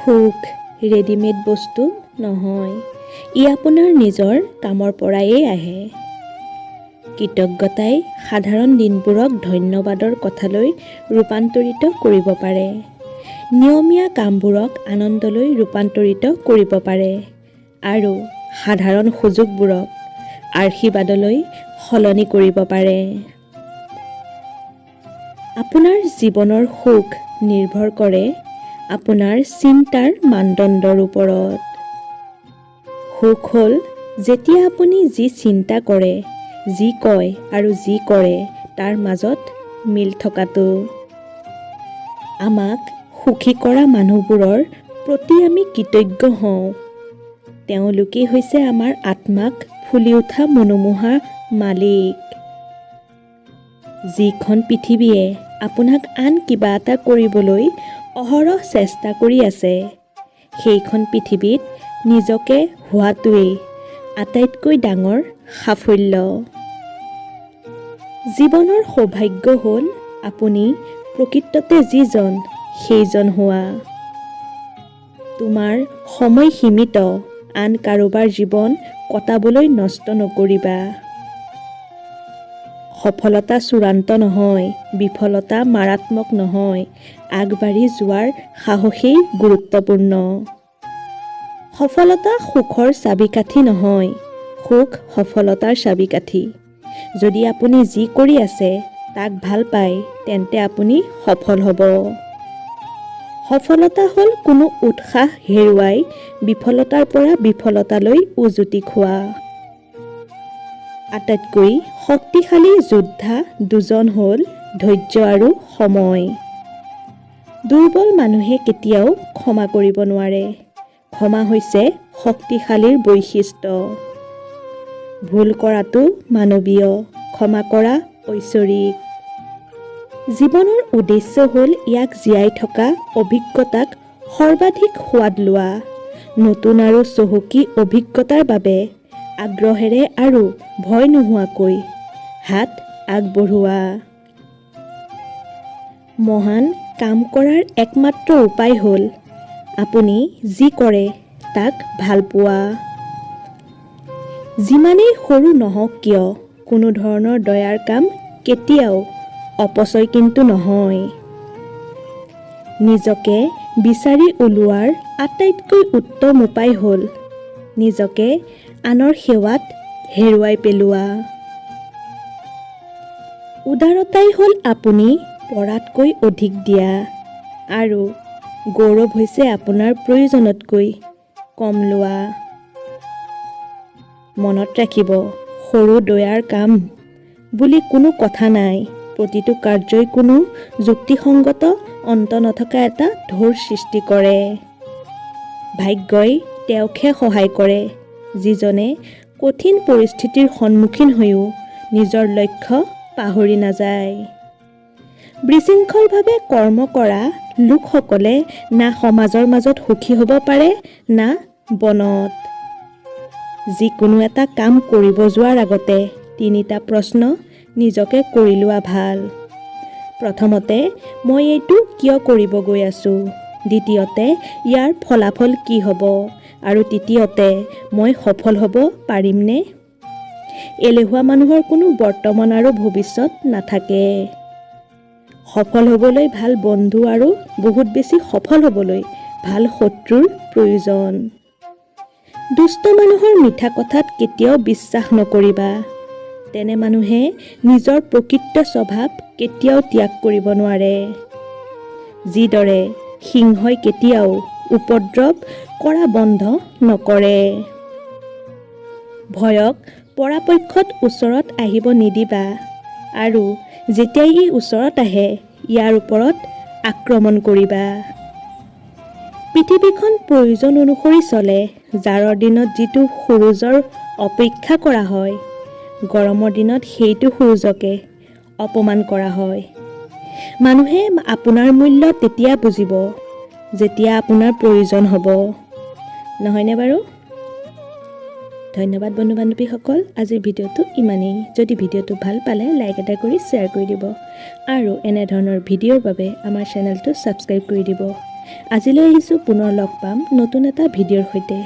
সুখ ৰেডিমেড বস্তু নহয়, ই আপোনাৰ নিজৰ কামৰ পৰাই আহে। কৃতজ্ঞতাই সাধাৰণ দিনবোৰক ধন্যবাদৰ কথালৈ ৰূপান্তৰিত কৰিব পাৰে। নিয়মীয়া কামবোৰক আনন্দলৈ ৰূপান্তৰিত কৰিব পাৰে আৰু সাধাৰণ সুযোগবোৰক আশীৰ্বাদলৈ সলনি কৰিব পাৰে। আপোনাৰ জীৱনৰ সুখ নিৰ্ভৰ কৰে আপোনাৰ চিন্তাৰ মানদণ্ডৰ ওপৰত। সুখ হ'ল যেতিয়া আপুনি যি চিন্তা কৰে, যি কয় আৰু যি কৰে তাৰ মাজত মিল থকাটো। আমাক সুখী কৰা মানুহবোৰৰ প্ৰতি আমি কৃতজ্ঞ হওঁ। তেওঁলোকেই হৈছে আমাৰ আত্মাক ফুলি উঠা মনোমোহা মালিক। যিখন পৃথিৱীয়ে আপোনাক আন কিবা এটা কৰিবলৈ অহৰহ চেষ্টা কৰি আছে, সেইখন পৃথিৱীত নিজকে হোৱাটোৱেই আটাইতকৈ ডাঙৰ সাফল্য। জীৱনৰ সৌভাগ্য হ'ল আপুনি প্ৰকৃততে যিজন সেইজন হোৱা। তোমাৰ সময় সীমিত, আন কাৰোবাৰ জীৱন কটাবলৈ নষ্ট নকৰিবা। সফলতা চূড়ান্ত নহয়, বিফলতা মাৰাত্মক নহয়, আগবাঢ়ি যোৱাৰ সাহসেই গুৰুত্বপূৰ্ণ। সফলতা সুখৰ চাবিকাঠি নহয়, সুখ সফলতাৰ চাবিকাঠি। যদি আপুনি যি কৰি আছে তাক ভাল পায়, তেন্তে আপুনি সফল হ'ব। সফলতা হ'ল কোনো উৎসাহ হেৰুৱাই বিফলতাৰ পৰা বিফলতালৈ উজুতি খোৱা। আটাইতকৈ শক্তিশালী যোদ্ধা দুজন হ'ল ধৈৰ্য আৰু সময়। দুৰ্বল মানুহে কেতিয়াও ক্ষমা কৰিব নোৱাৰে। ক্ষমা হৈছে শক্তিশালীৰ বৈশিষ্ট্য। ভুল কৰাটো মানৱীয়, ক্ষমা কৰা ঐশ্বৰিক। জীৱনৰ উদ্দেশ্য হ'ল ইয়াক জীয়াই থকা অভিজ্ঞতাক সৰ্বাধিক সোৱাদ লোৱা, নতুন আৰু চহকী অভিজ্ঞতাৰ বাবে আগ্ৰহেৰে আৰু ভয় নোহোৱাকৈ হাত আগবঢ়োৱা। মহান কাম কৰাৰ একমাত্ৰ উপায় হ'ল আপুনি যি কৰে তাক ভাল পোৱা। যিমানেই সৰু নহওক কিয়, কোনো ধৰণৰ দয়াৰ কাম কেতিয়াও অপচয় কিন্তু নহয়। নিজকে বিচাৰি উলিওৱাৰ আটাইতকৈ উত্তম উপায় হ'ল নিজকে আনৰ সেৱাত হেৰুৱাই পেলোৱা। উদাৰতাই হ'ল আপুনি পৰাতকৈ অধিক দিয়া আৰু গৌৰৱ হৈছে আপোনাৰ প্ৰয়োজনতকৈ কম লোৱা। মনত ৰাখিব, সৰু দয়াৰ কাম বুলি কোনো কথা নাই। প্ৰতিটো কাৰ্যই কোনো যুক্তিসংগত অন্ত নথকা এটা ঢৌৰ সৃষ্টি কৰে। ভাগ্যই তেওঁকহে সহায় কৰে যিজনে কঠিন পৰিস্থিতিৰ সন্মুখীন হৈও নিজৰ লক্ষ্য পাহৰি নাযায়। বিশৃংখলভাৱে কৰ্ম কৰা লোকসকলে না সমাজৰ মাজত সুখী হ'ব পাৰে না বনত। যিকোনো এটা কাম কৰিব যোৱাৰ আগতে ৩টা প্ৰশ্ন নিজকে কৰি লোৱা ভাল। প্ৰথমতে, মই এইটো কিয় কৰিব গৈ আছো? দ্বিতীয়তে, ইয়াৰ ফলাফল কি হ'ব? আৰু তৃতীয়তে, মই সফল হ'ব পাৰিমনে? এলেহুৱা মানুহৰ কোনো বৰ্তমান আৰু ভৱিষ্যত নাথাকে। সফল হ'বলৈ ভাল বন্ধু আৰু বহুত বেছি সফল হ'বলৈ ভাল শত্ৰুৰ প্ৰয়োজন। দুষ্ট মানুহৰ মিঠা কথাত কেতিয়াও বিশ্বাস নকৰিবা। তেনে মানুহে নিজৰ প্ৰকৃত স্বভাৱ কেতিয়াও ত্যাগ কৰিব নোৱাৰে। যিদৰে সিংহই কেতিয়াও উপদ্ৰৱ কৰা বন্ধ নকৰে। ভয়ক পৰাপক্ষত ওচৰত আহিব নিদিবা আৰু যেতিয়াই ই ওচৰত আহে, ইয়াৰ ওপৰত আক্ৰমণ কৰিবা। পৃথিৱীখন প্ৰয়োজন অনুসৰি চলে। জাৰৰ দিনত যিটো সূৰুযৰ অপেক্ষা কৰা হয়, গৰমৰ দিনত সেইটো সূৰুযকে অপমান কৰা হয়। মানুহে আপোনাৰ মূল্য তেতিয়া বুজিব যেতিয়া আপোনাৰ প্ৰয়োজন হ'ব। নহয়নে বাৰু? ধন্যবাদ বন্ধু বান্ধৱীসকল, আজিৰ ভিডিঅ'টো ইমানেই। যদি ভিডিঅ'টো ভাল পালে লাইক এটা কৰি শ্বেয়াৰ কৰি দিব আৰু এনেধৰণৰ ভিডিঅ'ৰ বাবে আমাৰ চেনেলটো ছাবস্ক্ৰাইব কৰি দিব। আজিলৈ আহিছোঁ, পুনৰ লগ পাম নতুন এটা ভিডিঅ'ৰ সৈতে।